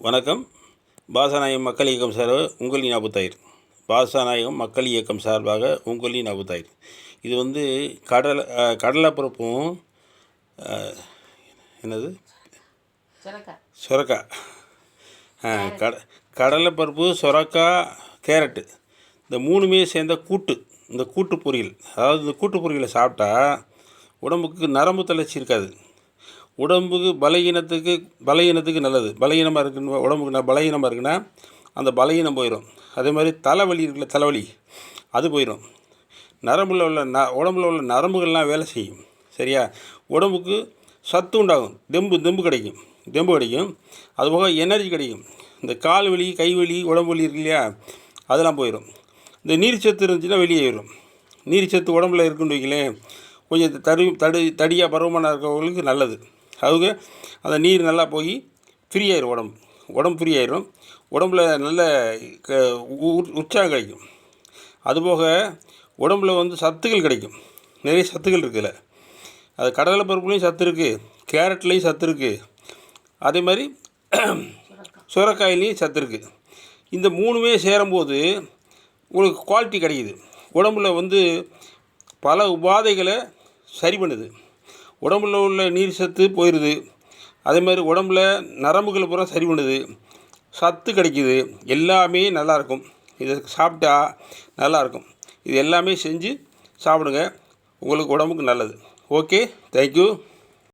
வணக்கம். பாசநாயகம் மக்கள் இயக்கம் சார்பாக உங்களின் அபுதாயிர். பாசநாயகம் மக்கள் இயக்கம் சார்பாக உங்களின் அபுதாயிர். இது வந்து கடலைப்பருப்பும் என்னது சுரக்காய், கடலைப்பருப்பு, சுரக்காய், கேரட்டு, இந்த மூணுமே சேர்ந்த கூட்டு. இந்த கூட்டு பொரியல், அதாவது இந்த கூட்டு பொரியலை சாப்பிட்டா உடம்புக்கு நரம்பு தளர்ச்சி இருக்காது. உடம்புக்கு பலகீனத்துக்கு நல்லது. பலகீனமாக இருக்குன்னு உடம்புக்கு பலகீனமாக இருக்குன்னா அந்த பலகீனம் போயிடும். அதே மாதிரி தலைவலி இருக்குல்ல, தலைவலி அது போயிடும். நரம்பில் உள்ள உடம்புல உள்ள நரம்புகள்லாம் வேலை செய்யும். சரியா? உடம்புக்கு சத்து உண்டாகும். தெம்பு கிடைக்கும். அதுபோக எனர்ஜி கிடைக்கும். இந்த கால் வலி, கை வலி, உடம்பு வலி இருக்கு இல்லையா, அதெல்லாம் போயிடும். இந்த நீர் சத்து இருந்துச்சுன்னா வெளியே வரும். நீர் சத்து உடம்புல இருக்குன்னு வைக்கலேன், கொஞ்சம் தடியாக பருவமான இருக்கிறவங்களுக்கு நல்லது. அவங்க அந்த நீர் நல்லா போய் ஃப்ரீ ஆயிரும். உடம்பு ஃப்ரீ ஆயிரும். உடம்புல நல்ல உற்சாகம் கிடைக்கும். அதுபோக உடம்புல வந்து சத்துக்கள் கிடைக்கும். நிறைய சத்துக்கள் இருக்குதுல்ல. அது கடலை பருப்புலேயும் சத்து இருக்குது, கேரட்லேயும் சத்து இருக்குது, அதே மாதிரி சுரக்காயிலையும் சத்து இருக்குது. இந்த மூணுமே சேரும்போது உங்களுக்கு குவாலிட்டி கிடைக்குது. உடம்புல வந்து பல உபாதைகளை சரி பண்ணுது. உடம்புல உள்ள நீர் சத்து போயிடுது. அதே மாதிரி உடம்புல நரம்புகள் பூரா சரி பண்ணுது. சத்து கிடைக்கிது. எல்லாமே நல்லாயிருக்கும். இதை சாப்பிட்டா நல்லாயிருக்கும். இது எல்லாமே செஞ்சு சாப்பிடுங்க. உங்களுக்கு உடம்புக்கு நல்லது. Okay, thank you.